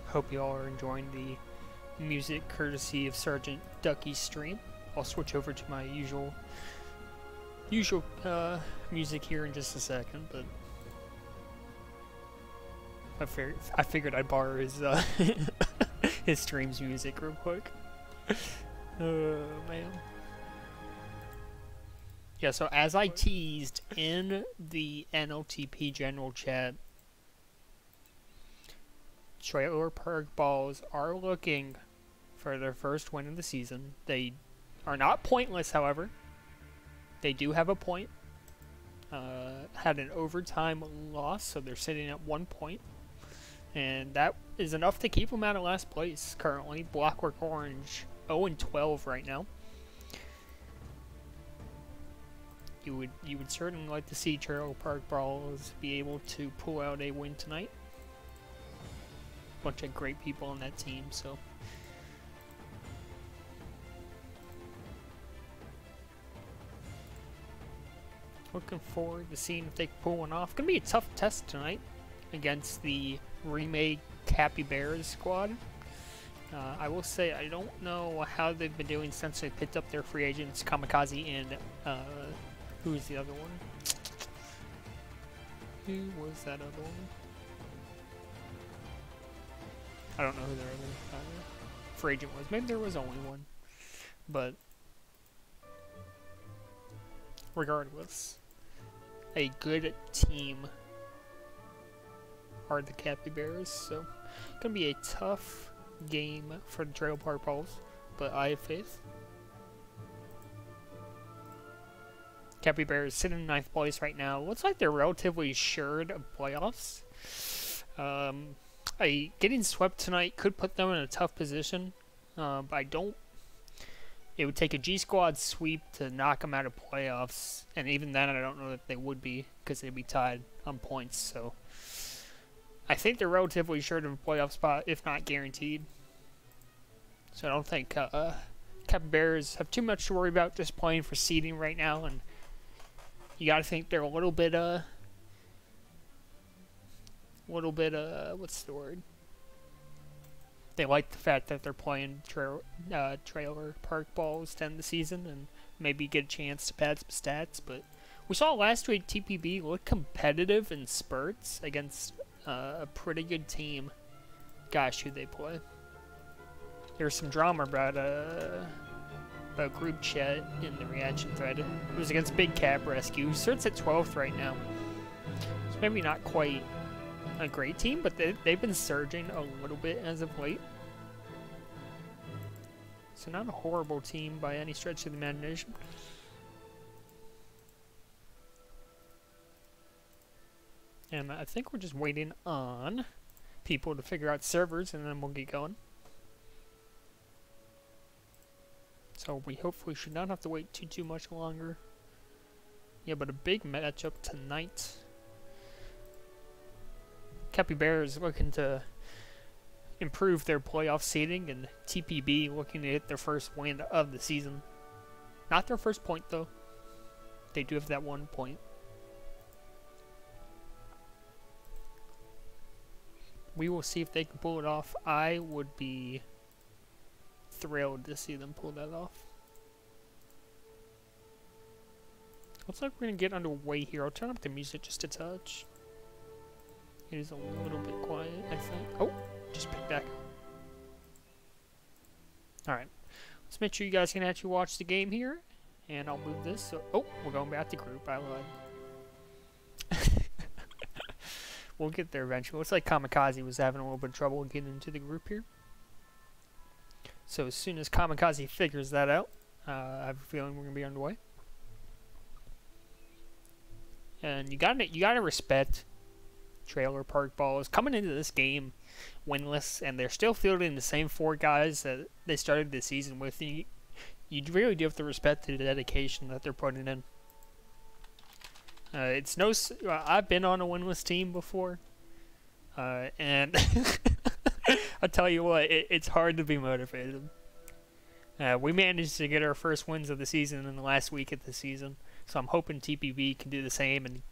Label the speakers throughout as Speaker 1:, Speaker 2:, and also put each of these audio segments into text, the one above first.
Speaker 1: Hope you all are enjoying the music courtesy of Sergeant Ducky's stream. I'll switch over to my usual music here in just a second, but I figured I'd borrow his his stream's music real quick. Oh man. Yeah, so as I teased in the NLTP general chat, Trailer Park Balls are looking for their first win of the season. They are not pointless, however. They do have a point. Had an overtime loss, so they're sitting at 1 point. And that is enough to keep them out of last place currently. Blockwork Orange 0-12 right now. You would certainly like to see Trailer Park Balls be able to pull out a win tonight. Bunch of great people on that team, so looking forward to seeing if they can pull one off. Gonna be a tough test tonight against the remade Capybaras squad. I will say I don't know how they've been doing since they picked up their free agents, Kamikaze and who's the other one? Who was that other one? I don't know who their other free agent was. Maybe there was only one. But regardless, a good team are the Capybaras. So it's going to be a tough game for the Trailer Park Balls, but I have faith. Capybaras sitting in 9th place right now. Looks like they're relatively assured of playoffs. Getting swept tonight could put them in a tough position, but I don't. It would take a G Squad sweep to knock them out of playoffs, and even then, I don't know that they would be because they'd be tied on points. So I think they're relatively assured of a playoff spot, if not guaranteed. So I don't think Capybaras have too much to worry about just playing for seeding right now, and you got to think they're a little bit what's the word? They like the fact that they're playing Trailer Park Balls to end the season and maybe get a chance to pad some stats. But we saw last week TPB look competitive in spurts against a pretty good team. Gosh, who they play. There's some drama about group chat in the reaction thread. It was against Big Cap Rescue. Starts at 12th right now. It's maybe not quite a great team, but they've been surging a little bit as of late. So not a horrible team by any stretch of the imagination. And I think we're just waiting on people to figure out servers, and then we'll get going. So we hopefully should not have to wait too much longer. Yeah, but a big matchup tonight. Capybaras looking to improve their playoff seeding, and TPB looking to hit their first win of the season. Not their first point, though. They do have that 1 point. We will see if they can pull it off. I would be thrilled to see them pull that off. Looks like we're going to get underway here. I'll turn up the music just a touch. It is a little bit quiet, I think. Oh, just picked back up. Alright. Let's make sure you guys can actually watch the game here. And I'll move this. So, oh, we're going back to group. I lied. We'll get there eventually. Looks like Kamikaze was having a little bit of trouble getting into the group here. So as soon as Kamikaze figures that out, I have a feeling we're going to be underway. And you gotta respect Trailer Park Balls coming into this game winless, and they're still fielding the same 4 guys that they started the season with. You really do have to respect the dedication that they're putting in. It's no. I've been on a winless team before, and I'll tell you what, it's hard to be motivated. We managed to get our first wins of the season in the last week of the season, so I'm hoping TPB can do the same and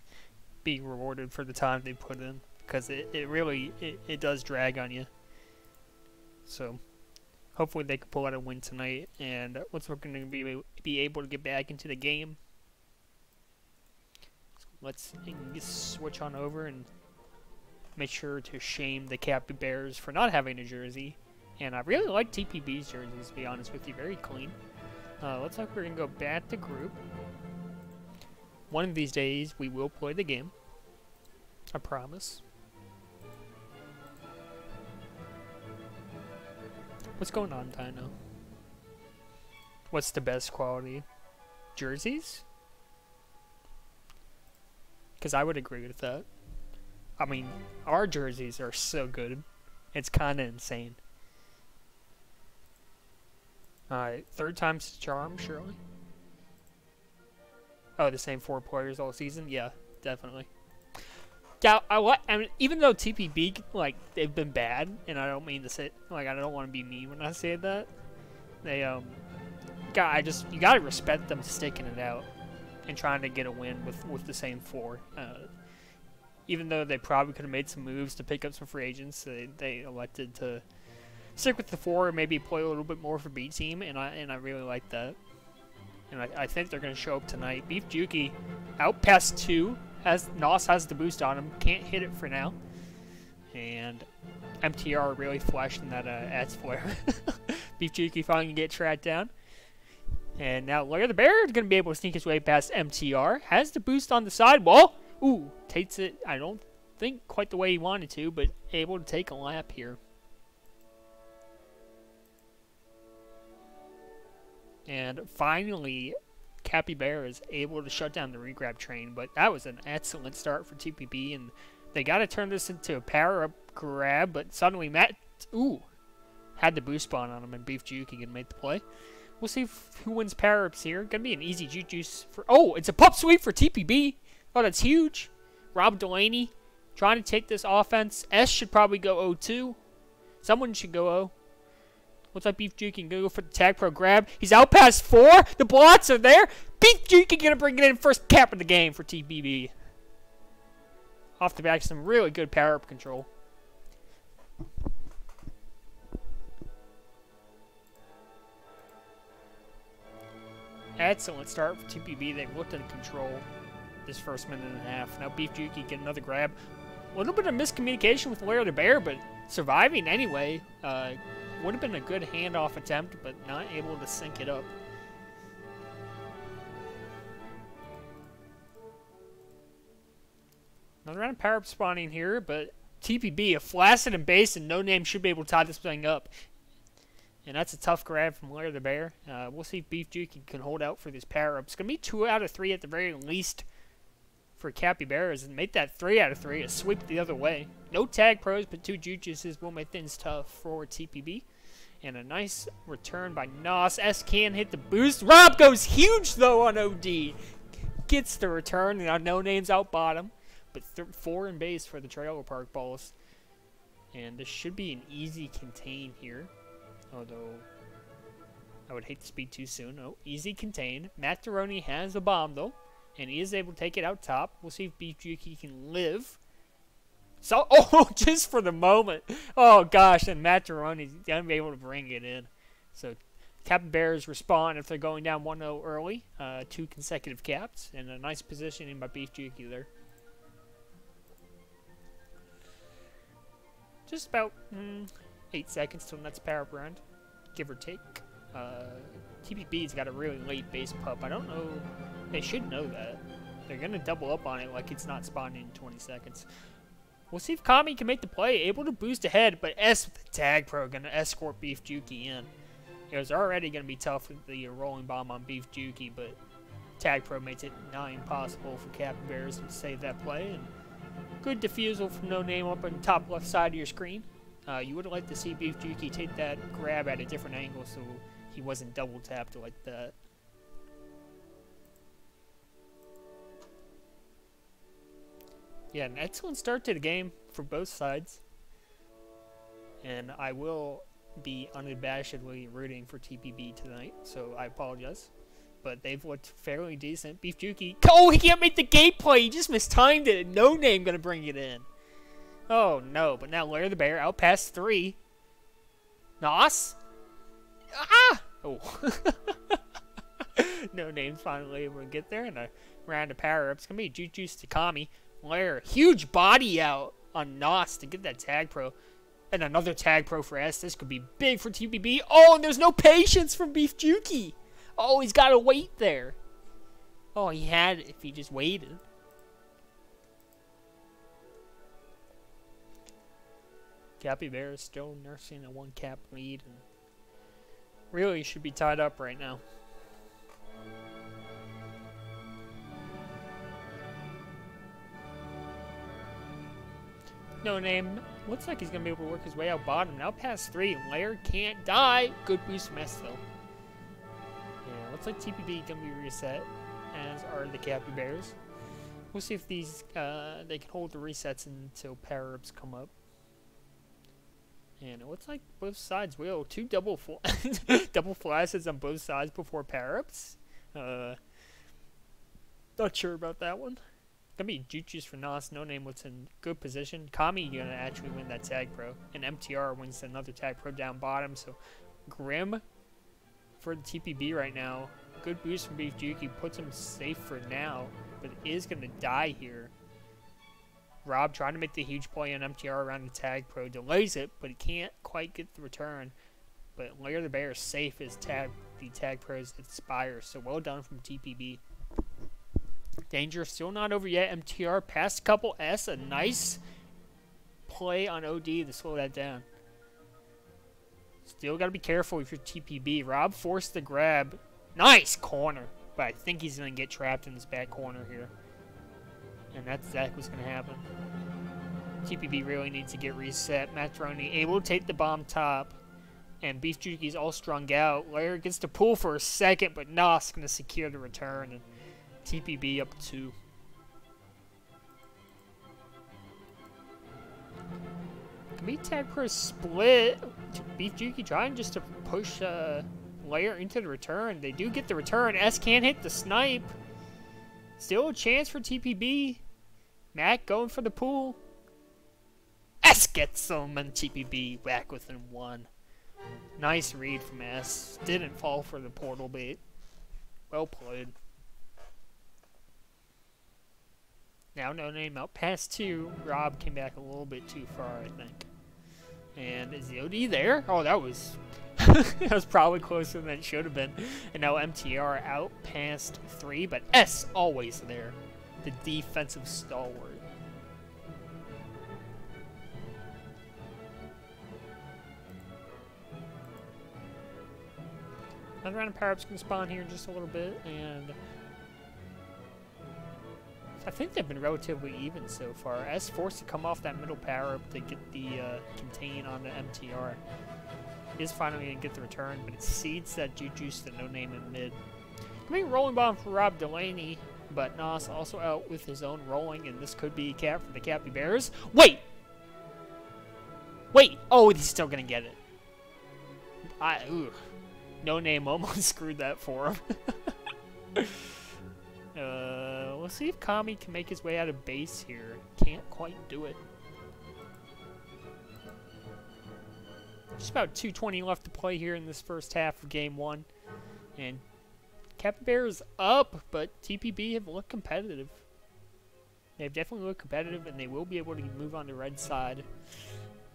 Speaker 1: be rewarded for the time they put in, because it really does drag on you So hopefully they can pull out a win tonight. And once we're going to be able to get back into the game, let's just switch on over and make sure to shame the Capybaras for not having a jersey. And I really like TPB's jerseys, to be honest with you. Very clean. Looks like we're going to go back to group. One of these days, we will play the game. I promise. What's going on, Dino? What's the best quality? Jerseys? Because I would agree with that. I mean, our jerseys are so good. It's kind of insane. Alright, third time's the charm, surely. Oh, the same 4 players all season? Yeah, definitely. Yeah, I mean, even though TPB, like, they've been bad, and I don't mean to say, like, I don't want to be mean when I say that. They, you gotta respect them sticking it out and trying to get a win with the same 4. Even though they probably could have made some moves to pick up some free agents, they elected to stick with the 4 and maybe play a little bit more for B team, and I really like that. And I think they're going to show up tonight. Beef Juki out past 2. Nos has the boost on him. Can't hit it for now. And MTR really flashing that ads flare. Beef Juki finally get tracked down. And now Larry the Bear is going to be able to sneak his way past MTR. Has the boost on the sidewall. Ooh, takes it, I don't think quite the way he wanted to, but able to take a lap here. And finally, Capybara is able to shut down the regrab train, but that was an excellent start for TPB, and they got to turn this into a power-up grab, but suddenly Matt, had the boost spawn on him, and Beef Juki can make the play. We'll see who wins power-ups here. Gonna be an easy juice for, it's a pup sweep for TPB. Oh, that's huge. Rob Delaney trying to take this offense. S should probably go 0-2. Someone should go 0. Looks like Beef Juki can go for the tag pro grab. He's out past 4. The blocks are there. Beef Juki gonna bring it in first cap of the game for TPB. Off the back, some really good power-up control. Excellent start for TPB. They've looked in control this first minute and a half. Now Beef Juki get another grab. A little bit of miscommunication with Larry the Bear, but surviving anyway. Would have been a good handoff attempt, but not able to sync it up. Another round of power-up spawning here, but TPB, a flaccid and base, and No Name should be able to tie this thing up. And that's a tough grab from Larry the Bear. We'll see if Beef Juki can hold out for this power-up. It's going to be 2 out of 3 at the very least for Capybaras, and make that 3 out of 3, a sweep the other way. No tag pros, but 2 juices will make things tough for TPB. And a nice return by Nos. S can hit the boost. Rob goes huge, though, on OD. Gets the return. Now No Name's out bottom, but 4 in base for the Trailer Park Balls. And this should be an easy contain here. Although, I would hate to speak too soon. Oh, easy contain. Matt Deroni has a bomb, though. And he is able to take it out top. We'll see if Beef Juki can live. So, just for the moment. Oh, gosh, and Matt Deroni's going to be able to bring it in. So, Capybaras respond if they're going down 1-0 early. 2 consecutive caps. And a nice positioning by Beef Juki there. Just about 8 seconds till next power-up round, give or take. TPB's got a really late base pup. I don't know. They should know that. They're going to double up on it like it's not spawning in 20 seconds. We'll see if Kami can make the play. Able to boost ahead, but S with the tag pro going to escort Beef Juki in. It was already going to be tough with the rolling bomb on Beef Juki, but tag pro makes it nigh impossible for Capybaras to save that play. And good defusal from No Name up on the top left side of your screen. You would like to see Beef Juki take that grab at a different angle so he wasn't double tapped like that. Yeah, an excellent start to the game for both sides. And I will be unabashedly rooting for TPB tonight, so I apologize. But they've looked fairly decent. Beef Juki. Oh, he can't make the gameplay! He just mistimed it. No Name gonna bring it in. Oh no, but now Larry the Bear out past 3. Nos? Ah! Oh. No name's finally able to get there, and a round of power-ups. Gonna be Juju's to Kami. Lair, huge body out on Nos to get that tag pro. And another tag pro for S. This could be big for TPB. Oh, and there's no patience from Beef Juki. Oh, he's got to wait there. Oh, he had it if he just waited. Capybaras still nursing a 1-cap lead. And really should be tied up right now. No name. Looks like he's going to be able to work his way out bottom. Now past 3. Lair can't die. Good boost from S, though. Yeah, looks like TPB going to be reset, as are the Capybaras. We'll see if these they can hold the resets until power-ups come up. And it looks like both sides will. 2 double flashes on both sides before power-ups. Not sure about that one. Gonna be Juju's for Nos. No name was in good position. Kami gonna actually win that tag pro. And MTR wins another tag pro down bottom. So Grim for the TPB right now. Good boost from Beef Juki. Puts him safe for now. But is gonna die here. Rob trying to make the huge play on MTR around the tag pro. Delays it, but he can't quite get the return. But Lair the Bear is safe as the tag pros expire. So well done from TPB. Danger still not over yet. MTR past a couple S. A nice play on OD to slow that down. Still got to be careful if you're TPB. Rob forced the grab. Nice corner. But I think he's going to get trapped in this back corner here. And that's exactly what's going to happen. TPB really needs to get reset. Matroni able to take the bomb top. And Beef Juki's all strung out. Lair gets to pull for a second, but Nos going to secure the return. And TPB up 2. Can tag pro split. Beef Juki trying just to push Lair into the return. They do get the return. S can't hit the snipe. Still a chance for TPB. Mac going for the pull. S gets them, and TPB back within 1. Nice read from S. Didn't fall for the portal bait. Well played. Now no name out past 2. Rob came back a little bit too far, I think. And is the OD there? Oh, that was that was probably closer than it should have been. And now MTR out past 3, but S always there. The defensive stalwart. Another round of power-ups can spawn here in just a little bit, and I think they've been relatively even so far. S forced to come off that middle power-up to get the contain on the MTR. He is finally going to get the return, but it seeds that Juju's to no name in mid. Gonna be rolling bomb for Rob Delaney, but Nos also out with his own rolling, and this could be a cap for the Capybaras. Wait! Wait! Oh, he's still going to get it. Ooh. No name almost screwed that for him. We'll see if Kami can make his way out of base here. Can't quite do it. Just about 2:20 left to play here in this first half of game 1. And Capybaras up, but TPB have looked competitive. They've definitely looked competitive, and they will be able to move on the red side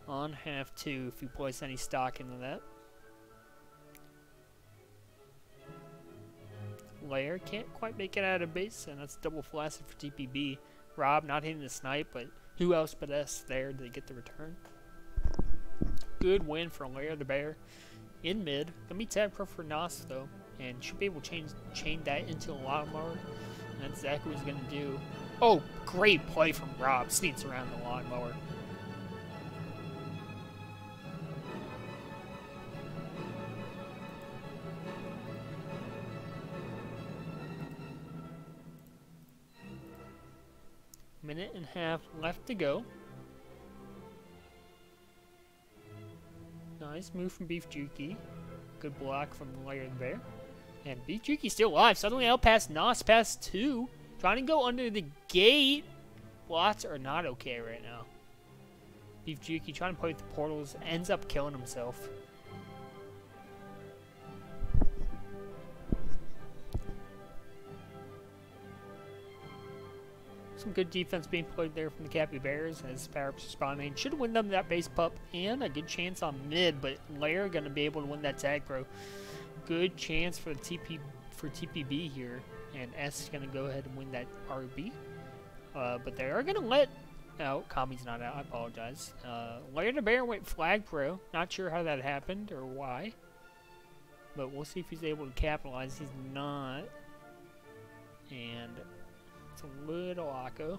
Speaker 1: on half 2 if you place any stock into that. Lair can't quite make it out of base, and that's double flaccid for TPB. Rob not hitting the snipe, but who else but S there to get the return? Good win for Lair the Bear in mid. Gonna be tag pro for Nos though, and should be able to chain that into a lawnmower, and that's exactly what he's gonna do. Oh, great play from Rob. Sneaks around the lawnmower. Minute and a half left to go. Nice move from Beef Juki. Good block from Lair the Bear. And Beef Juki still alive. Suddenly out past Nos past 2. Trying to go under the gate. Blots are not okay right now. Beef Juki trying to play with the portals. Ends up killing himself. Some good defense being played there from the Capybaras as power-ups responding. Should win them that base pup and a good chance on mid, but Lair going to be able to win that tag throw. Good chance for the TPB here, and S is going to go ahead and win that RB. But they are going to let... No, Kami's not out. I apologize. Lair the Bear went flag pro. Not sure how that happened or why. But we'll see if he's able to capitalize. He's not. And it's a little Akko.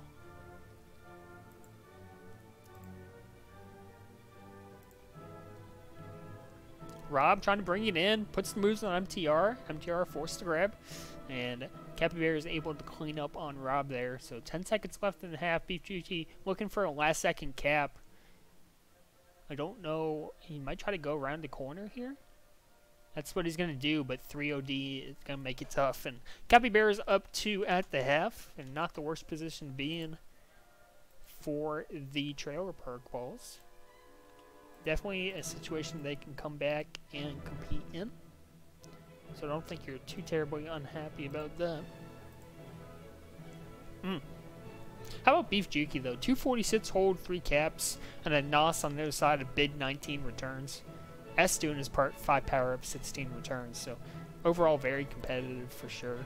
Speaker 1: Rob trying to bring it in. Puts the moves on MTR. MTR forced to grab. And Capybara is able to clean up on Rob there. So 10 seconds left in the half. Beef Juicy looking for a last second cap. I don't know. He might try to go around the corner here. That's what he's going to do, but 3OD is going to make it tough. And Capybara's up 2 at the half, and not the worst position to be in for the Trailer Park Balls. Definitely a situation they can come back and compete in. So I don't think you're too terribly unhappy about that. How about Beef Juki, though? 246 hold, 3 caps, and a NOS on the other side of bid 19 returns. S doing his part, 5 power up, 16 returns. So overall, very competitive for sure.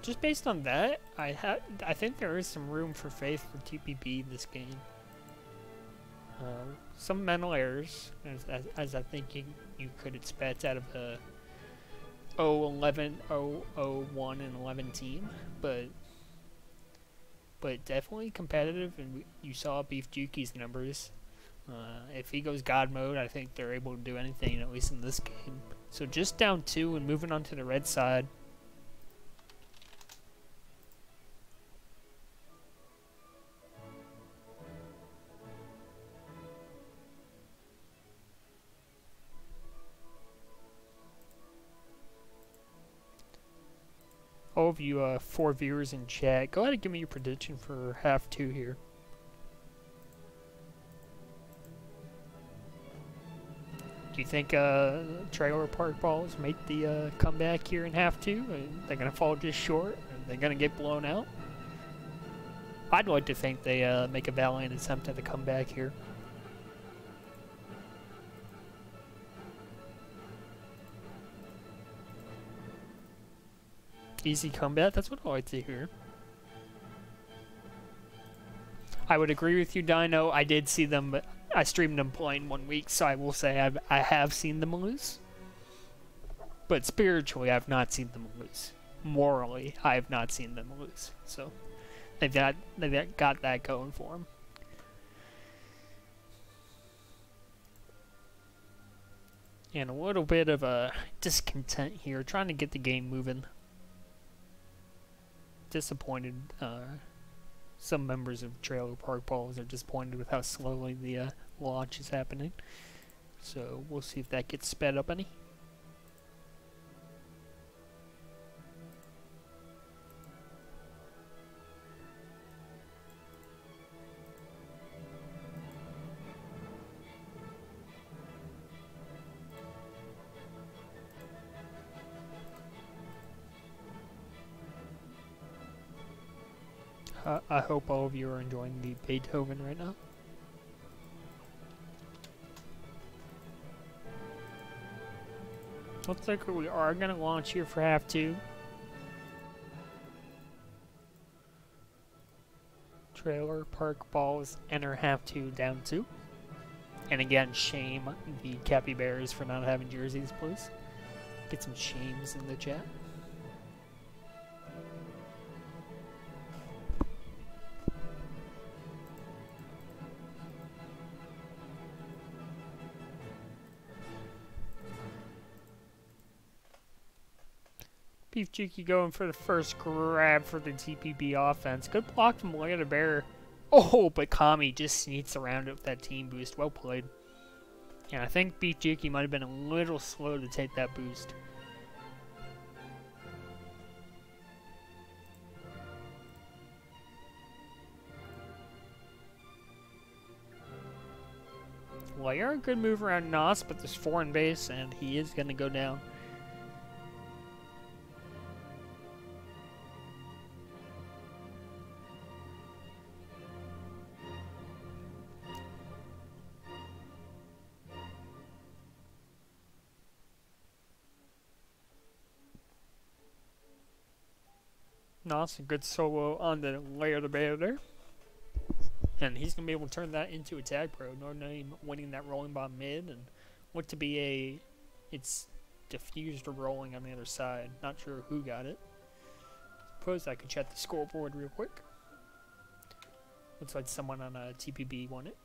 Speaker 1: Just based on that, I think there is some room for faith for TPP this game. Some mental errors, as I think you could expect out of a 0-11, 0-1, and 11 team, but definitely competitive, and you saw Beef Juki's numbers. If he goes God mode, I think they're able to do anything, at least in this game. So just down 2 and moving on to the red side. All of you 4 viewers in chat, go ahead and give me your prediction for half 2 here. Do you think Trailer Park Balls make the comeback here in half 2? Are they going to fall just short? Are they going to get blown out? I'd like to think they make a valiant attempt at a comeback here. Easy comeback, that's what I like to hear. I would agree with you, Dino. I did see them, but I streamed them playing 1 week, so I will say I have seen them lose. But spiritually, I've not seen them lose. Morally, I have not seen them lose. So they've got that going for them. And a little bit of a discontent here, trying to get the game moving. Disappointed. Some members of Trailer Park Balls are disappointed with how slowly the launch is happening. So we'll see if that gets sped up any. I hope all of you are enjoying the Beethoven right now. Looks like we are going to launch here for half 2. Trailer Park Balls enter half 2 down 2. And again, shame the Capybaras for not having jerseys, please. Get some shames in the chat. Beef Cheeky going for the first grab for the TPB offense. Good block from Lair the Bear. Oh, but Kami just sneaks around it with that team boost. Well played. And I think Beef Cheeky might have been a little slow to take that boost. Lair. Good move around Nos, but there's 4 in base, and he is going to go down. Nos, a good solo on the Lair the Bear there. And he's going to be able to turn that into a tag pro. Notre Dame winning that rolling bomb mid. And what to be a... It's diffused or rolling on the other side. Not sure who got it. Suppose I could check the scoreboard real quick. Looks like someone on a TPB won it.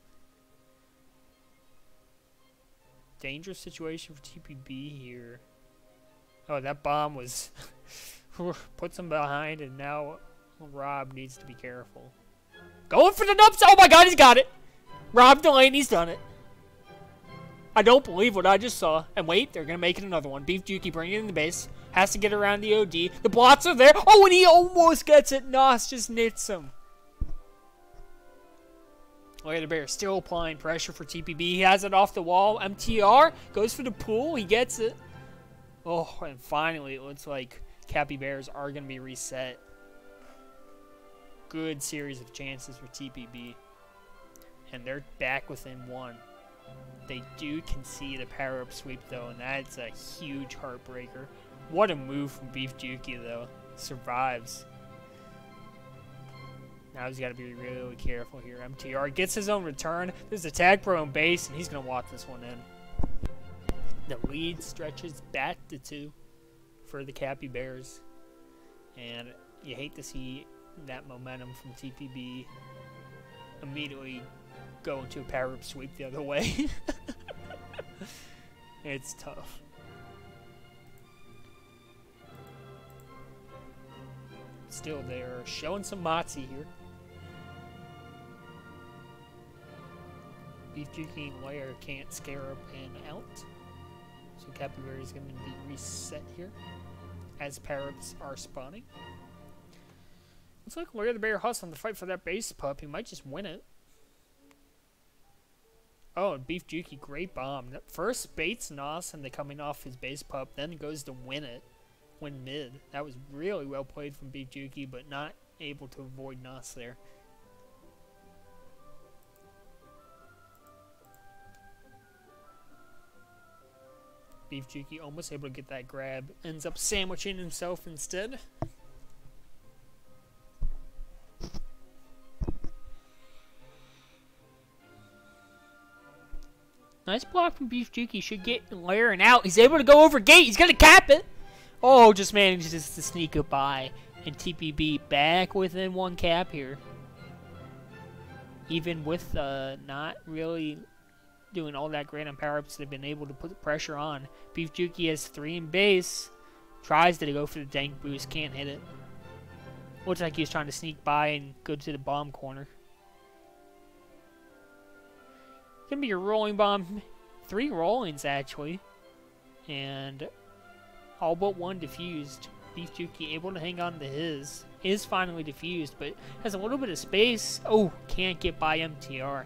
Speaker 1: Dangerous situation for TPB here. Oh, that bomb was... puts him behind, and now Rob needs to be careful. Going for the nubs! Oh my god, he's got it! Rob Delaney's done it. I don't believe what I just saw. And wait, they're going to make it another one. Beef Juki bringing it in the base. Has to get around the OD. The blots are there. Oh, and he almost gets it. Nos just nits him. Lair the Bear still applying pressure for TPB. He has it off the wall. MTR goes for the pool. He gets it. Oh, and finally, it looks like Capybaras are going to be reset. Good series of chances for TPB. And they're back within 1. They do concede a power-up sweep, though, and that's a huge heartbreaker. What a move from Beef Juki, though. Survives. Now he's got to be really careful here. MTR gets his own return. There's a tag pro in base, and he's going to walk this one in. The lead stretches back to 2 for the Capybaras. And you hate to see that momentum from TPB immediately go into a power-up sweep the other way. It's tough. Still, they're showing some moxie here. Beef Juki and Lair can't scare up and out. So Capybara is going to be reset here as power-ups are spawning. Looks like Lair the Bear hustling to fight for that base pup. He might just win it. Oh, and Beef Juki, great bomb. First baits Nos and they coming off his base pup, then goes to win it. Win mid. That was really well played from Beef Juki, but not able to avoid Nos there. Beef Juki almost able to get that grab. Ends up sandwiching himself instead. Nice block from Beef Juki. Should get Lair and out. He's able to go over gate. He's going to cap it. Oh, just manages to sneak it by. And TPB back within 1 cap here. Even with not really doing all that great on power-ups, they've been able to put the pressure on. Beef Juki has 3 in base. Tries to go for the dank boost. Can't hit it. Looks like he was trying to sneak by and go to the bomb corner. Gonna be a rolling bomb. 3 rollings, actually. And all but 1 diffused. Beef Juki able to hang on to his. Is finally diffused, but has a little bit of space. Oh, can't get by MTR.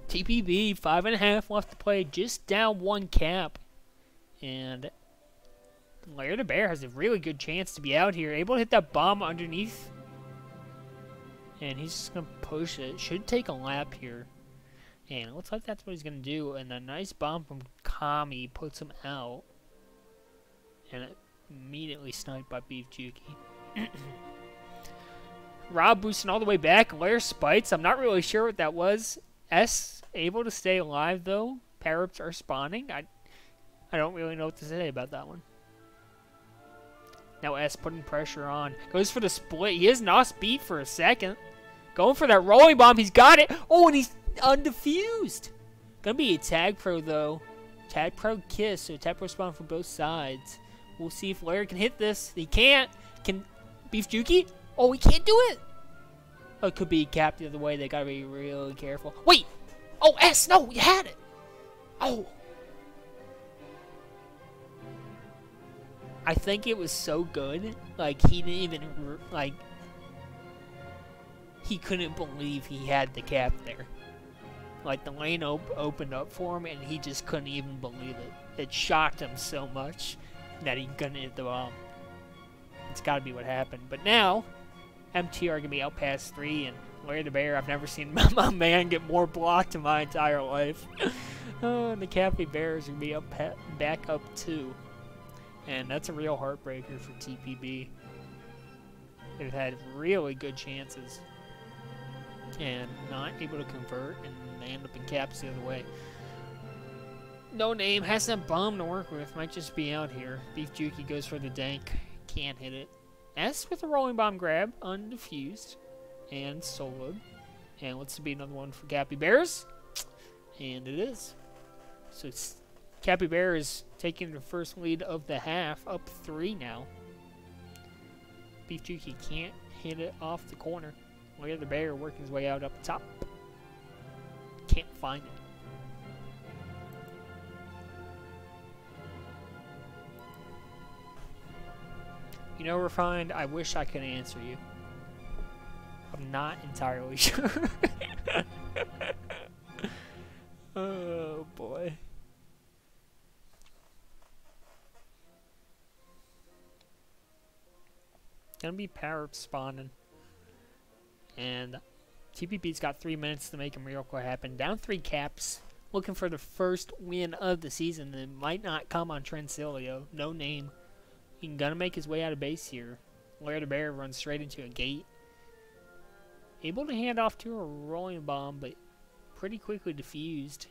Speaker 1: TPB, 5.5 left to play. Just down 1 cap. And Lair the Bear has a really good chance to be out here. Able to hit that bomb underneath. And he's just going to push it. Should take a lap here. And it looks like that's what he's going to do. And a nice bomb from Kami puts him out. And immediately sniped by Beef Juki. Rob boosting all the way back. Lair spites. I'm not really sure what that was. S able to stay alive, though. Power-ups are spawning. I don't really know what to say about that one. Now S putting pressure on. Goes for the split. He is Nos beat for a second. Going for that rolling bomb. He's got it. Oh, and he's undefused. Gonna be a tag pro, though. Tag pro kiss. So tag pro spawn from both sides. We'll see if Lair can hit this. He can't. Can Beef Juki? Oh, he can't do it. Oh, it could be capped the other way. They gotta be really careful. Wait. Oh, S. No, you had it. Oh. I think it was so good, like, he didn't even, like, he couldn't believe he had the cap there. Like, the lane opened up for him, and he just couldn't even believe it. It shocked him so much that he couldn't hit the bomb. It's got to be what happened. But now, MTR going to be out past 3, and Larry the Bear, I've never seen my man get more blocked in my entire life. Oh, and the Capybaras are going to be back up 2. And that's a real heartbreaker for TPB. They've had really good chances and not able to convert, and they end up in caps the other way. No Name has that bomb to work with. Might just be out here. Beef Juki goes for the dank. Can't hit it. S with a rolling bomb grab. Undefused. And soloed. And let's be another one for Capybaras. And it is. So it's Capybaras taking the first lead of the half. Up 3 now. Beef Juki can't hit it off the corner. Larry the Bear working his way out up top. Can't find it. You know, Refined, I wish I could answer you. I'm not entirely sure. Oh, boy. Gonna be power up spawning. And TPP's got 3 minutes to make a miracle happen. Down 3 caps. Looking for the first win of the season. It might not come on Trencilio. No Name. He's gonna make his way out of base here. Larry the Bear runs straight into a gate. Able to hand off to a rolling bomb, but pretty quickly diffused.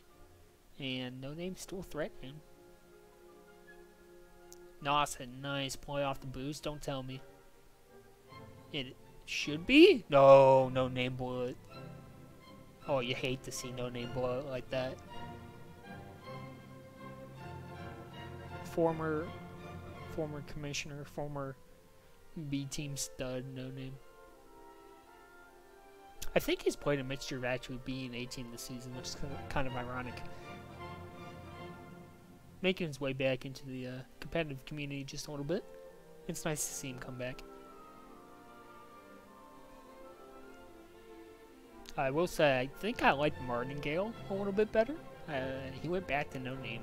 Speaker 1: And No Name still threatening. Nos had a nice play off the boost. Don't tell me. It should be? No, No Name blew it. Oh, you hate to see No Name blow it like that. Former commissioner, former B team stud, No Name. I think he's played a mixture of actually B and A team this season, which is kind of ironic. Making his way back into the competitive community just a little bit. It's nice to see him come back. I will say, I think I like Martingale a little bit better. He went back to No Name.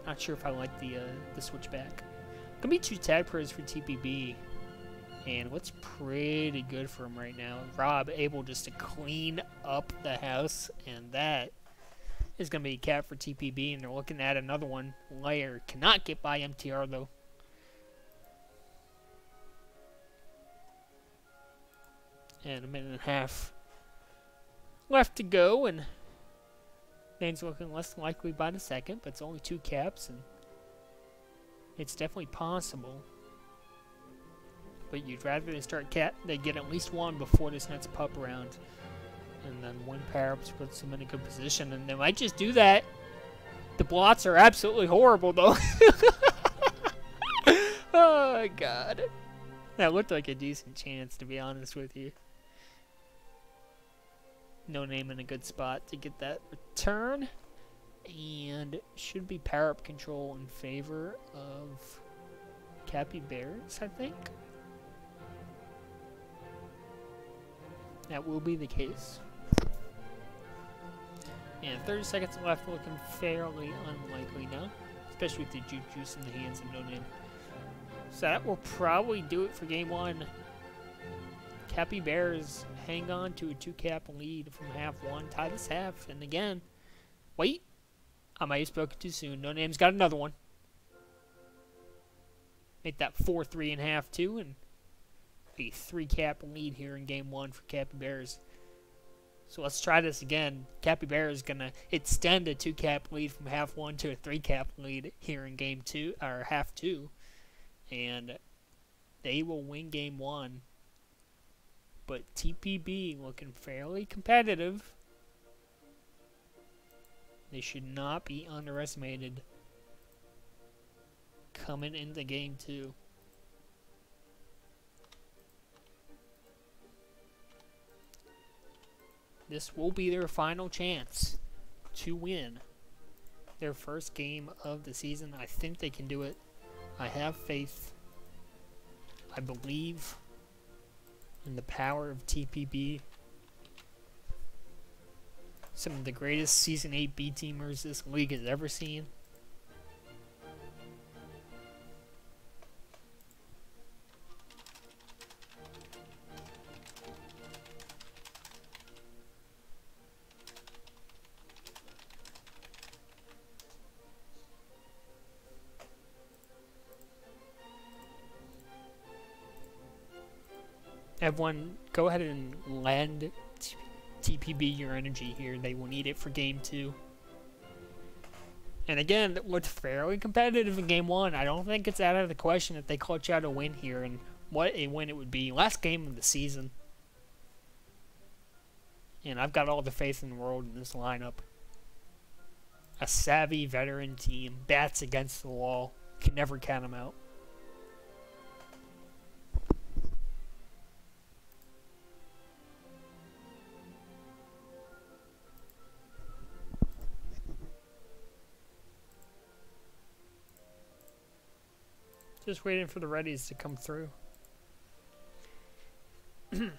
Speaker 1: Not sure if I like the switch back. Gonna be 2 tag pros for TPB. And what's pretty good for him right now. Rob able just to clean up the house. And that is gonna be a cap for TPB. And they're looking at another one. Layer cannot get by MTR though. And a minute and a half left to go, and things looking less likely by the second, but it's only 2 caps, and it's definitely possible. But you'd rather they get at least 1 before this next pup round, and then 1 power-ups puts them in a good position, and they might just do that. The blots are absolutely horrible, though. Oh, God. That looked like a decent chance, to be honest with you. No Name in a good spot to get that return. And should be power-up control in favor of Capybaras, I think. That will be the case. And 30 seconds left, looking fairly unlikely now. Especially with the juice in the hands of No Name. So that will probably do it for game 1. Capybaras hang on to a 2-cap lead from half 1. Tie this half. And again, wait. I might have spoken too soon. No Name's got another one. Make that 4-3 in half 2. And a 3-cap lead here in game 1 for Capybaras. So let's try this again. Capybaras is going to extend a 2-cap lead from half 1 to a 3-cap lead here in game 2, or half 2. And they will win game 1. But TPB looking fairly competitive. They should not be underestimated coming into game 2. This will be their final chance to win their first game of the season. I think they can do it. I have faith. I believe in the power of TPB Some of the greatest Season 8 B-teamers this league has ever seen. Everyone, go ahead and lend TPB your energy here. They will need it for Game 2. And again, it looked fairly competitive in Game 1. I don't think it's out of the question that they clutch out a win here, and what a win it would be. Last game of the season. And I've got all the faith in the world in this lineup. A savvy veteran team. Bats against the wall. Can never count them out. Just waiting for the readies to come through. And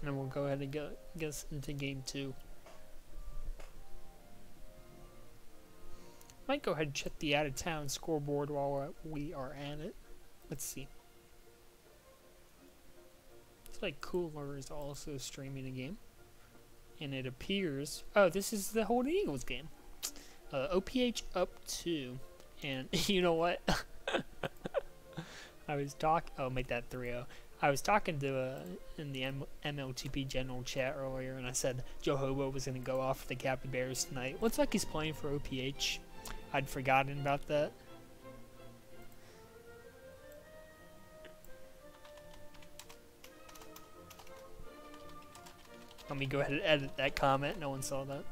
Speaker 1: then we'll go ahead and get us into Game 2. Might go ahead and check the out-of-town scoreboard while we are at it. Let's see. It's like Cooler is also streaming a game. And it appears... Oh, this is the Holden Eagles game. OPH up 2. And you know what? I was talking... Oh, make that 3-0. I was talking to in the NLTP general chat earlier, and I said Joe Hobo was going to go off for the Capybaras tonight. Looks like he's playing for OPH. I'd forgotten about that. Let me go ahead and edit that comment. No one saw that.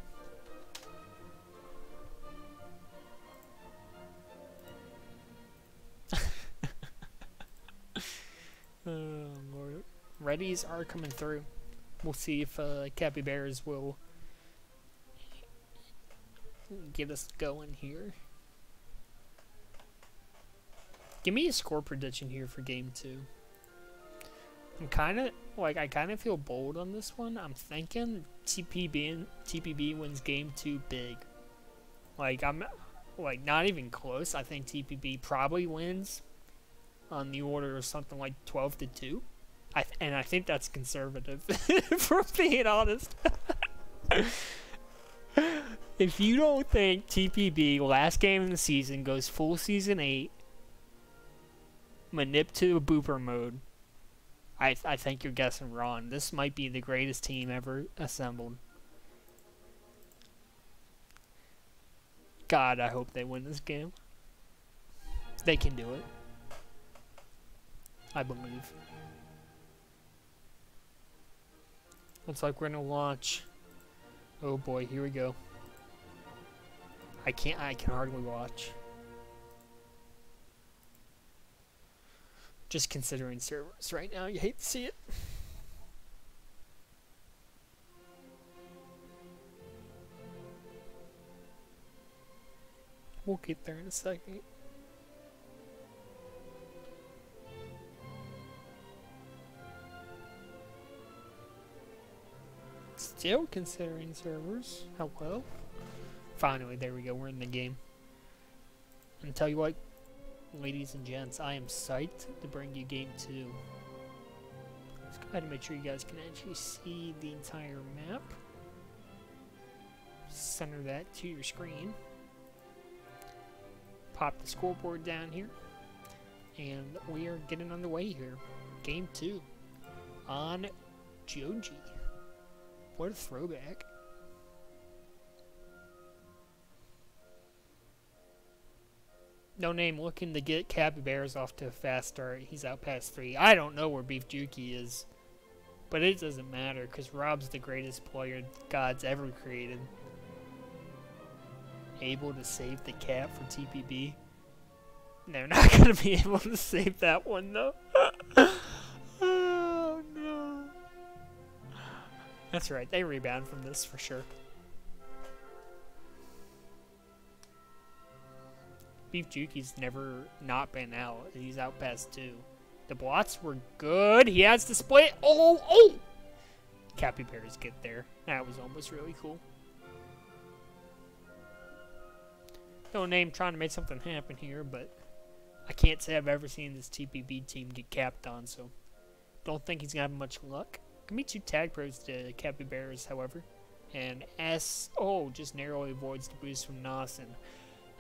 Speaker 1: Lord. Readies are coming through. We'll see if Capybaras will get us going here. Give me a score prediction here for Game 2. I'm kind of like, I kind of feel bold on this one. I'm thinking TPB wins Game 2 big. Like, I'm like not even close. I think TPB probably wins on the order of something like 12-2. And I think that's conservative, for being honest. If you don't think TPB, last game of the season, goes full Season 8, manip to booper mode, I think you're guessing wrong. This might be the greatest team ever assembled. God, I hope they win this game. They can do it. I believe. Looks like we're gonna launch. Oh boy, here we go. I can hardly watch. Just considering servers right now, you hate to see it. We'll get there in a second. Still considering servers. Hello. Finally, there we go. We're in the game. And tell you what, ladies and gents, I am psyched to bring you Game 2. Let's go ahead and make sure you guys can actually see the entire map. Center that to your screen. Pop the scoreboard down here. And we are getting underway here. Game 2 on Joji. What a throwback. No Name looking to get Capybaras off to a fast start. He's out past 3. I don't know where Beef Juki is. But it doesn't matter because Rob's the greatest player God's ever created. Able to save the cap for TPB. They're not going to be able to save that one though. Oh no. That's right, they rebound from this for sure. Beef Juki's never not been out. He's out past 2. The blots were good. He has the split. Oh! Capybaras get there. That was almost really cool. No name trying to make something happen here, but I can't say I've ever seen this TPB team get capped on, so don't think he's going to have much luck. Can be 2 tag pros to Capybaras, however. And S, just narrowly avoids the boost from Nos, and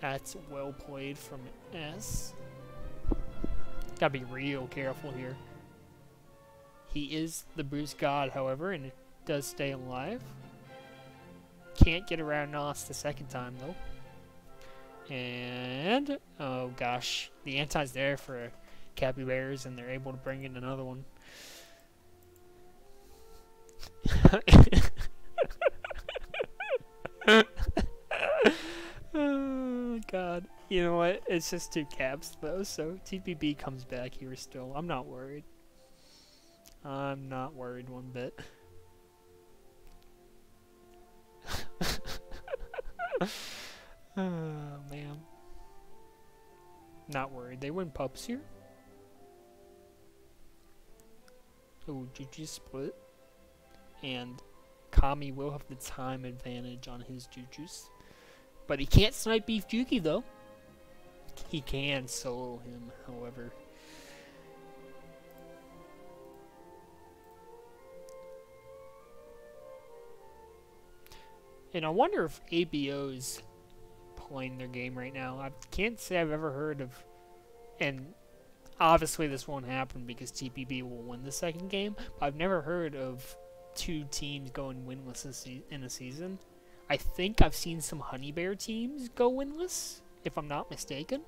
Speaker 1: that's well played from S. Gotta be real careful here. He is the boost god, however, and it does stay alive. Can't get around Nos the second time, though. And, oh gosh, the anti's there for Capybaras, and they're able to bring in another one. Oh god. You know what? It's just 2 caps though, so TPB comes back here still. I'm not worried. I'm not worried one bit. Oh man. Not worried. They win pups here. Oh, Juju split. And Kami will have the time advantage on his Jujus. But he can't snipe Beef Juki though. He can solo him, however. And I wonder if ABO's playing their game right now. I can't say I've ever heard of, and obviously this won't happen because TPB will win the second game, but I've never heard of 2 teams going winless in a season. I think I've seen some Honey Bear teams go winless, if I'm not mistaken.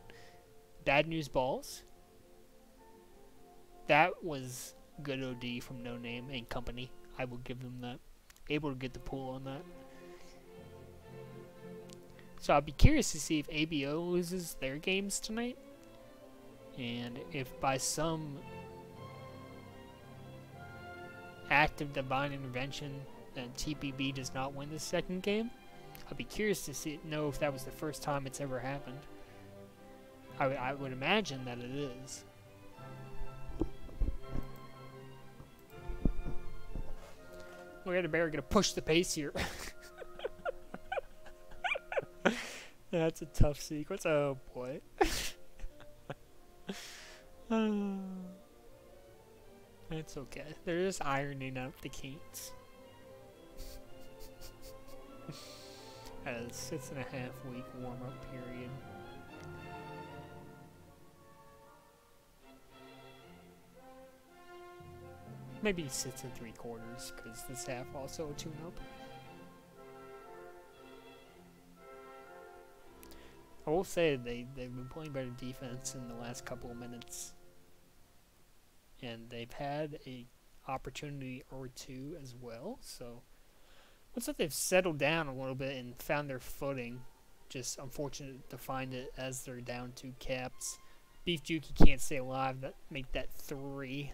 Speaker 1: Bad News Balls. That was good OD from No Name and company. I will give them that. Able to get the pull on that. So I'll be curious to see if ABO loses their games tonight. And if by some act of divine intervention and TPB does not win the second game, I'll be curious to know if that was the first time it's ever happened. I would imagine that it is. Look at the bear gonna push the pace here. That's a tough sequence. Oh boy. It's okay. They're just ironing out the kinks. At a 6.5-week warm-up period. Maybe 6 3/4, because this half also a tune-up. I will say they've been playing better defense in the last couple of minutes. And they've had a opportunity or 2 as well, so looks like they've settled down a little bit and found their footing. Just unfortunate to find it as they're down 2 caps. Beef Juki can't stay alive. That make that 3.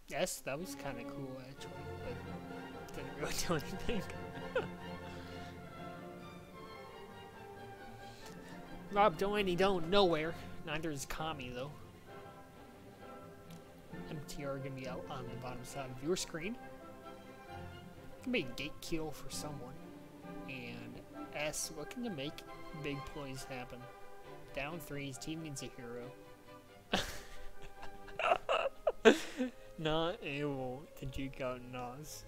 Speaker 1: Yes, that was kind of cool actually, but didn't really do anything. Rob Delaney don't nowhere. Neither is Kami though. MTR gonna be out on the bottom side of your screen. Gonna be a gate kill for someone. And S looking to make big plays happen. Down 3, his team needs a hero. Not able to juke out Nas.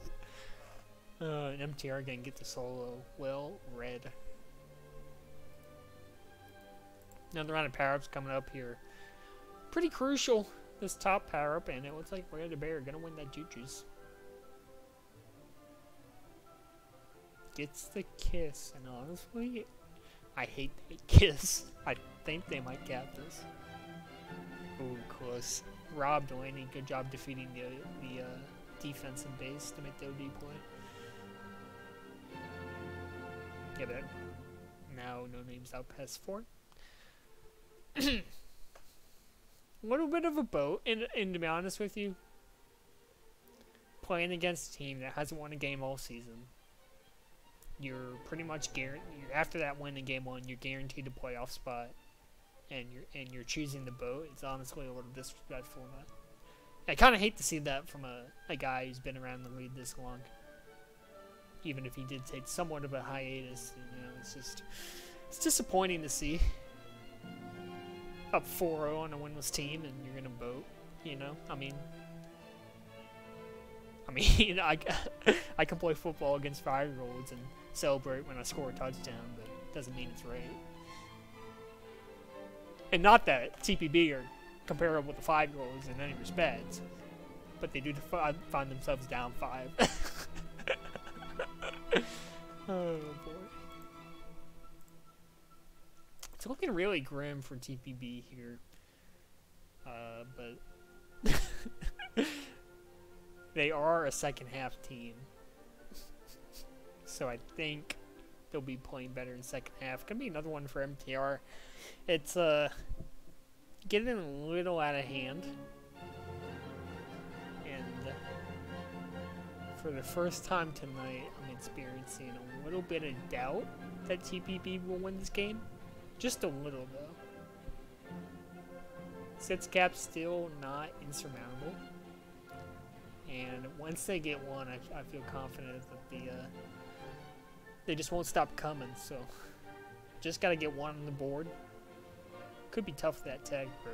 Speaker 1: And MTR gonna get the solo. Well read. Another round of power-ups coming up here. Pretty crucial, this top power-up, and it looks like Red the Bear gonna win that Jujus. Gets the kiss, and honestly, I hate the kiss. I think they might cap this. Ooh, close. Rob Delaney, good job defeating the defensive base to make the OD play. Yeah, but now No Name's out past 4. A little bit of a boat, and to be honest with you, playing against a team that hasn't won a game all season, you're pretty much guaranteed. After that win in game 1, you're guaranteed a playoff spot. and you're choosing the boat, it's honestly a little disrespectful. I kind of hate to see that from a guy who's been around the league this long. Even if he did take somewhat of a hiatus, you know, it's disappointing to see. Up 4-0 on a winless team, and you're gonna boat. You know, I mean, I can play football against 5-year-olds and celebrate when I score a touchdown, but it doesn't mean it's right. And not that TPB are comparable to 5-year-olds in any respect, but they do find themselves down 5. Oh boy. It's looking really grim for TPB here. But they are a second half team. So I think they'll be playing better in the second half. Gonna be another one for MTR. It's getting a little out of hand. And for the first time tonight, I'm experiencing a little bit of doubt that TPB will win this game. Just a little, though. Sits cap still not insurmountable. And once they get one, I feel confident that they just won't stop coming. So, just got to get one on the board. Could be tough for that tag, bro.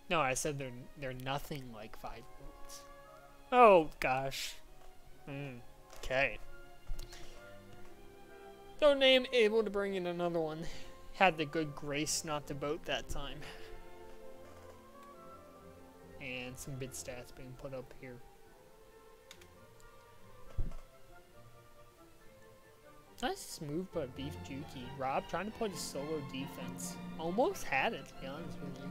Speaker 1: No, I said they're nothing like 5-year-olds. Oh gosh. Okay. No name able to bring in another one. Had the good grace not to vote that time. And some bid stats being put up here. Nice move by Beef Juki. Rob trying to play the solo defense. Almost had it, to be honest with you.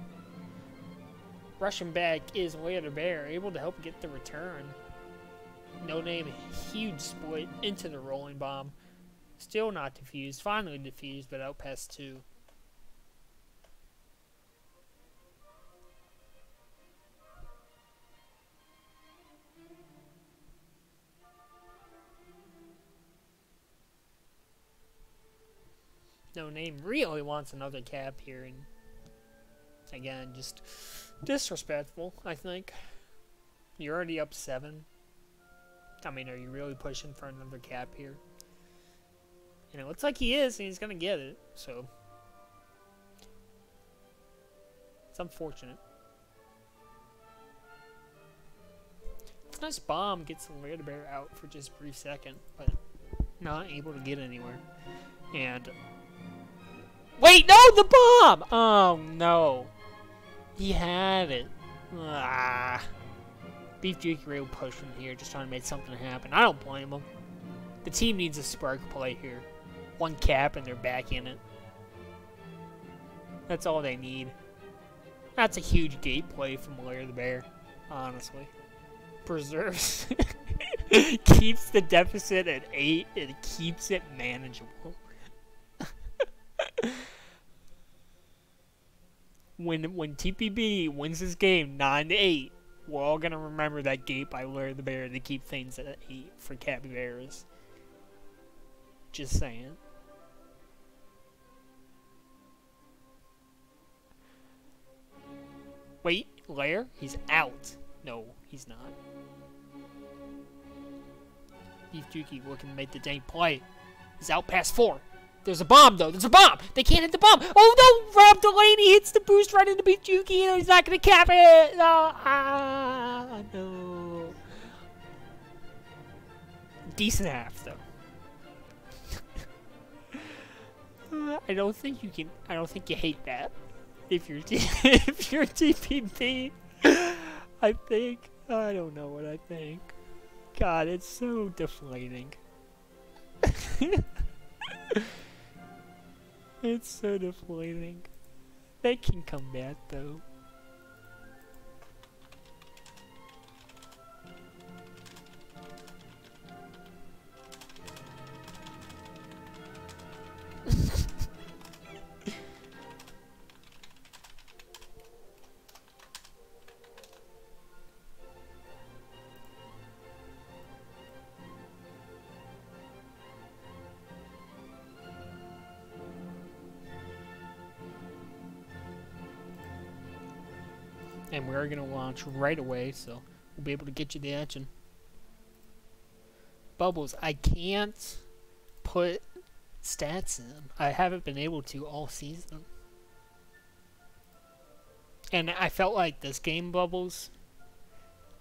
Speaker 1: Rushing back is Layer the Bear, able to help get the return. No name, huge split into the rolling bomb. Still not defused. Finally defused, but out past 2. No name really wants another cap here, and again, just disrespectful, I think. You're already up 7. I mean, are you really pushing for another cap here? And it looks like he is, and he's going to get it, so. It's unfortunate. It's a nice bomb, gets the Lair the Bear out for just a brief second, but not able to get anywhere. And. Wait, no, the bomb! Oh, no. He had it. Ah. Beef Juki real pushing here, just trying to make something happen. I don't blame him. The team needs a spark play here. One cap and they're back in it. That's all they need. That's a huge gate play from Lair the Bear, honestly. Preserves. Keeps the deficit at 8 and keeps it manageable. When TPB wins this game 9-8, we're all gonna remember that gate by Lair the Bear to keep things at 8 for Capybaras. Just saying. Wait, Lair? He's out. No, he's not. Beef Juki looking to make the dang play. He's out past 4. There's a bomb, though. There's a bomb. They can't hit the bomb. Oh, no. Rob Delaney hits the boost right into Beef Juki, and he's not going to cap it. No. Decent half, though. I don't think you hate that. If you're TPP, I don't know what I think. God, it's so deflating. It's so deflating. They can come back though. And we're going to launch right away, so we'll be able to get you the action. Bubbles, I can't put stats in. I haven't been able to all season. And I felt like this game, Bubbles,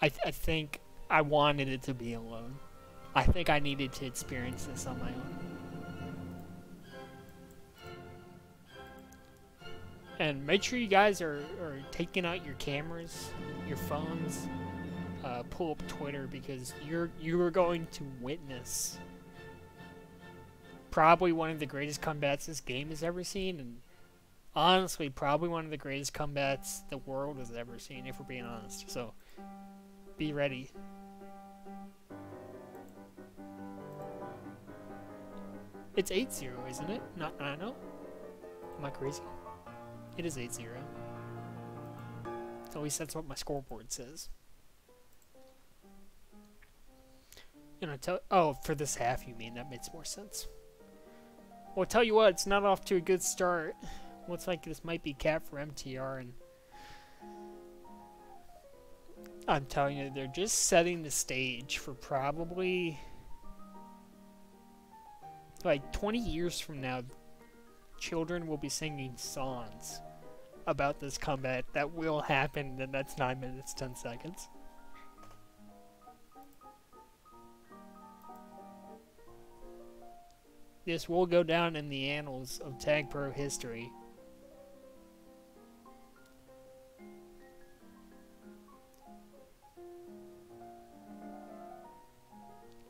Speaker 1: I think I wanted it to be alone. I think I needed to experience this on my own. And make sure you guys are taking out your cameras, your phones, pull up Twitter, because you're going to witness probably one of the greatest comebacks this game has ever seen, and honestly probably one of the greatest comebacks the world has ever seen, if we're being honest. So be ready. It's 8-0, isn't it? Not 9-0? Am I crazy? It is 8-0. At least that's what my scoreboard says. And oh, for this half you mean, that makes more sense. Well, I'll tell you what, it's not off to a good start. Looks like this might be cap for MTR, and I'm telling you, they're just setting the stage for probably like 20 years from now. Children will be singing songs about this comeback that will happen in the next 9 minutes, 10 seconds. This will go down in the annals of Tag Pro history.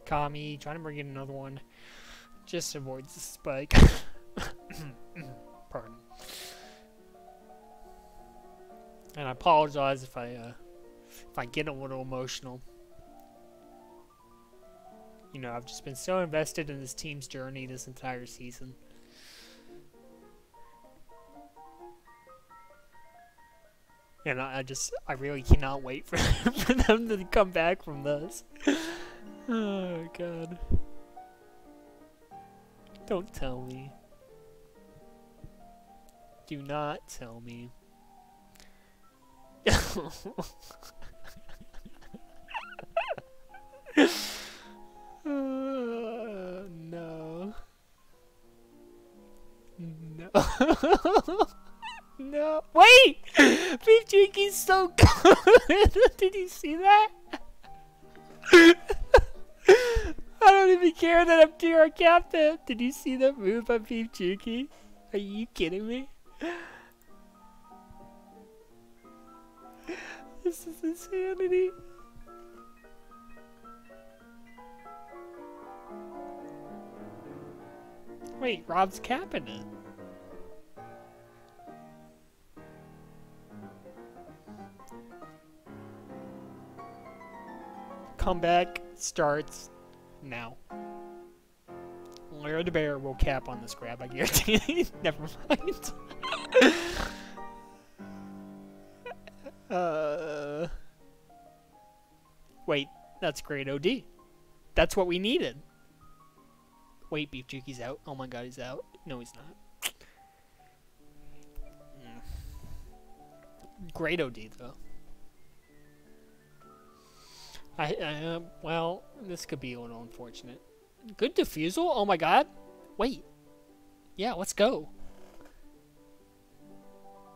Speaker 1: Kami, trying to bring in another one. Just avoids the spike. Pardon. And I apologize if I get a little emotional. You know, I've just been so invested in this team's journey this entire season. And I really cannot wait for them to come back from this. Oh, God. Don't tell me. Do not tell me. No. No. No. Wait! Beef Jinky's so good! Did you see that? I don't even care that I'm TR captain. Did you see that move by Beef Jinky? Are you kidding me? This is insanity. Wait, Rob's capping it. Comeback starts now. Larry the Bear will cap on this grab, I guarantee. Never mind. Wait, that's great OD. That's what we needed. Wait, Beef Jinky's out. Oh my god, he's out. No, he's not. Great OD, though. Well, this could be a little unfortunate. Good defusal? Oh my god. Wait. Yeah, let's go.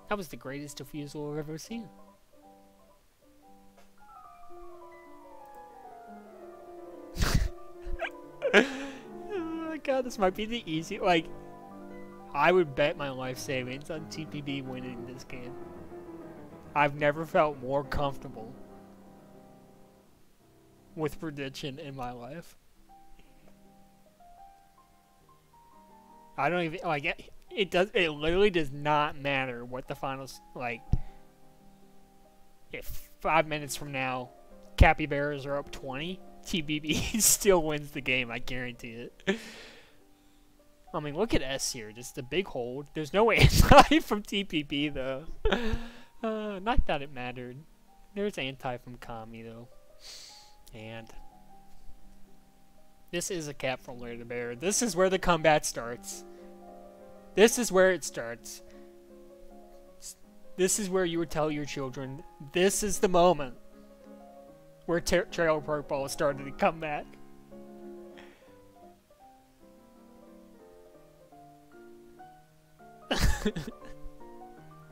Speaker 1: That was the greatest defusal I've ever seen. Oh my god, this might be the easy. Like, I would bet my life savings on TPB winning this game. I've never felt more comfortable with prediction in my life. I don't even like it literally does not matter what the finals like. If 5 minutes from now Capybaras are up 20, TPB still wins the game, I guarantee it. I mean, look at S here, just a big hold. There's no anti from TPB though. Not that it mattered. There's anti from Kami though. And this is a cap from Larry the Bear. This is where the combat starts. This is where it starts. This is where you would tell your children, this is the moment where Trailer Park Ball started to come back.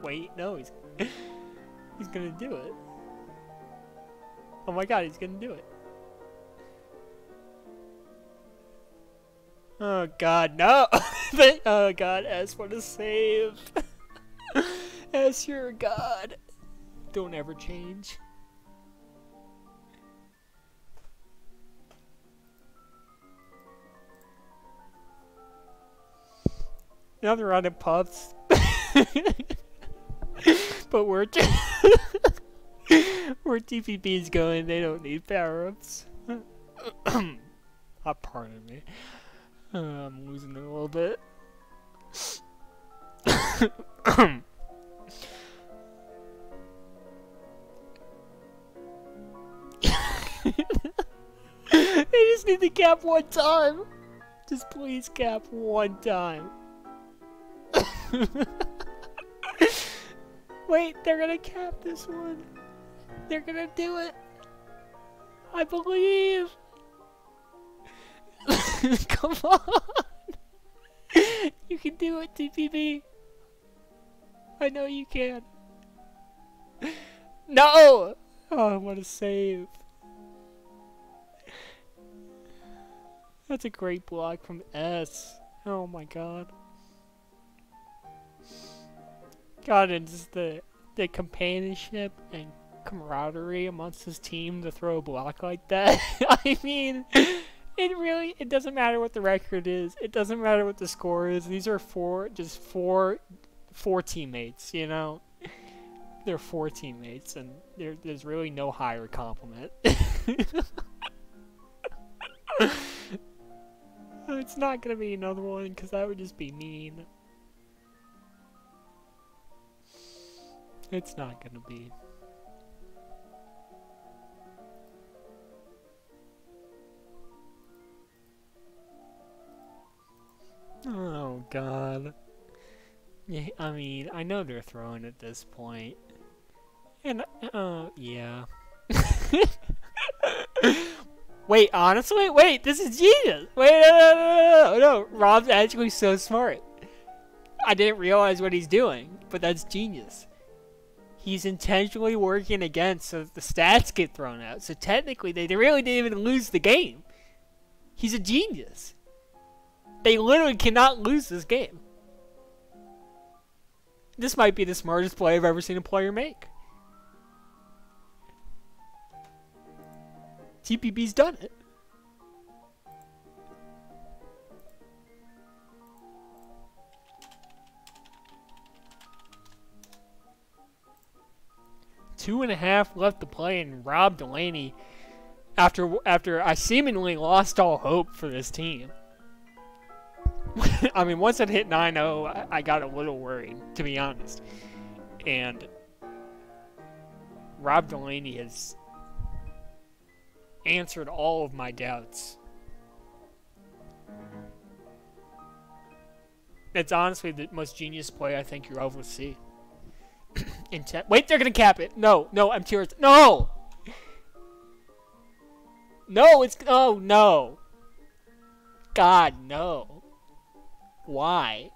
Speaker 1: Wait, no, he's gonna do it. Oh my god, he's gonna do it. Oh god, no! Oh god, S, what a save! S, you're a god. Don't ever change. Another round of puffs. But where TPB's going, they don't need power-ups. Pardon me. I'm losing it a little bit. They just need to cap one time. Just please cap one time. Wait, they're gonna cap this one. They're gonna do it. I believe. Come on. You can do it, TPB. I know you can. No! Oh, what a save. That's a great block from S. Oh my god. God, and just the companionship and camaraderie amongst his team to throw a block like that. I mean, it doesn't matter what the record is. It doesn't matter what the score is. These are four teammates, you know? They're 4 teammates, and there's really no higher compliment. It's not gonna be another one, because that would just be mean. It's not gonna be. Oh god. Yeah, I mean, I know they're throwing at this point. And, yeah. Wait, honestly? Wait, this is genius! Wait, no, Rob's actually so smart. I didn't realize what he's doing, but that's genius. He's intentionally working against so that the stats get thrown out. So technically, they really didn't even lose the game. He's a genius. They literally cannot lose this game. This might be the smartest play I've ever seen a player make. TPB's done it. Two and a half left to play, and Rob Delaney, after I seemingly lost all hope for this team. I mean, once it hit 9-0, I got a little worried, to be honest. And Rob Delaney has answered all of my doubts. It's honestly the most genius play I think you'll ever see. Wait, they're gonna cap it. No, I'm curious. No! No, oh, no. God, no. Why?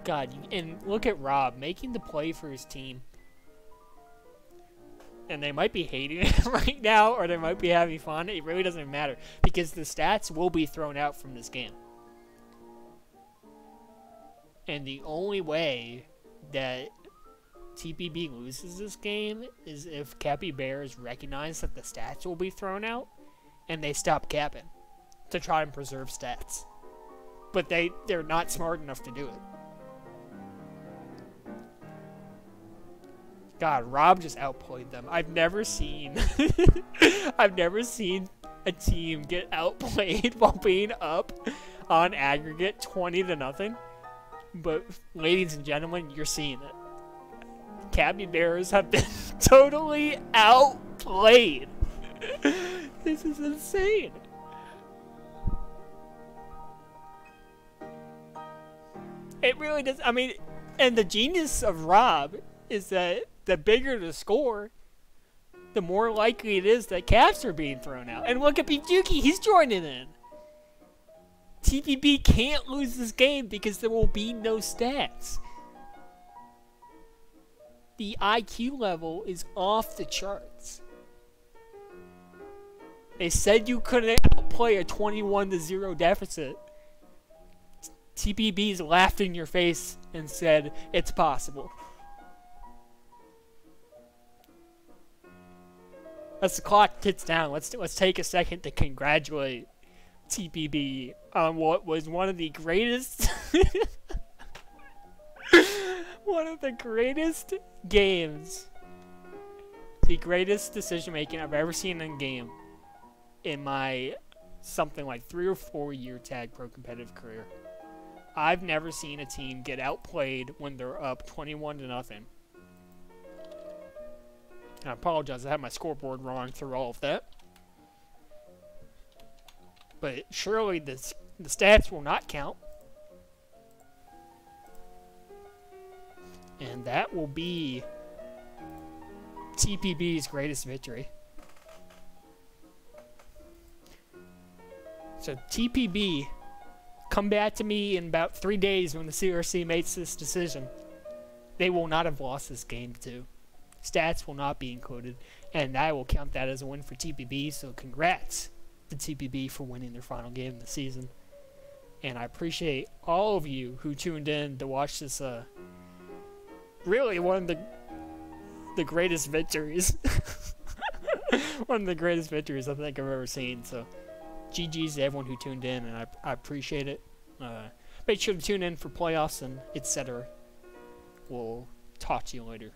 Speaker 1: God, and look at Rob making the play for his team. And they might be hating it right now, or they might be having fun. It really doesn't matter, because the stats will be thrown out from this game. And the only way that TPB loses this game is if Capybaras recognize that the stats will be thrown out, and they stop capping to try and preserve stats. But they're not smart enough to do it. God, Rob just outplayed them. I've never seen a team get outplayed while being up on aggregate 20-0. But ladies and gentlemen, you're seeing it. Capybaras have been totally outplayed. This is insane. It really does. I mean, and the genius of Rob is that the bigger the score, the more likely it is that caps are being thrown out. And look at Pijuki, he's joining in. TPB can't lose this game because there will be no stats. The IQ level is off the charts. They said you couldn't outplay a 21-0 deficit. TPB's laughed in your face and said it's possible. As the clock ticks down, let's take a second to congratulate TPB on what was one of the greatest one of the greatest games, the greatest decision making I've ever seen in a game in my something like 3 or 4 year Tag Pro competitive career. I've never seen a team get outplayed when they're up 21-0. I apologize, I had my scoreboard wrong through all of that. But surely the stats will not count. And that will be TPB's greatest victory. So TPB, come back to me in about 3 days when the CRC makes this decision. They will not have lost this game too. Stats will not be included, and I will count that as a win for TPB, so congrats to TPB for winning their final game of the season. And I appreciate all of you who tuned in to watch this, really one of the greatest victories. One of the greatest victories I think I've ever seen, so GG's to everyone who tuned in, and I appreciate it. Make sure to tune in for playoffs and etc. We'll talk to you later.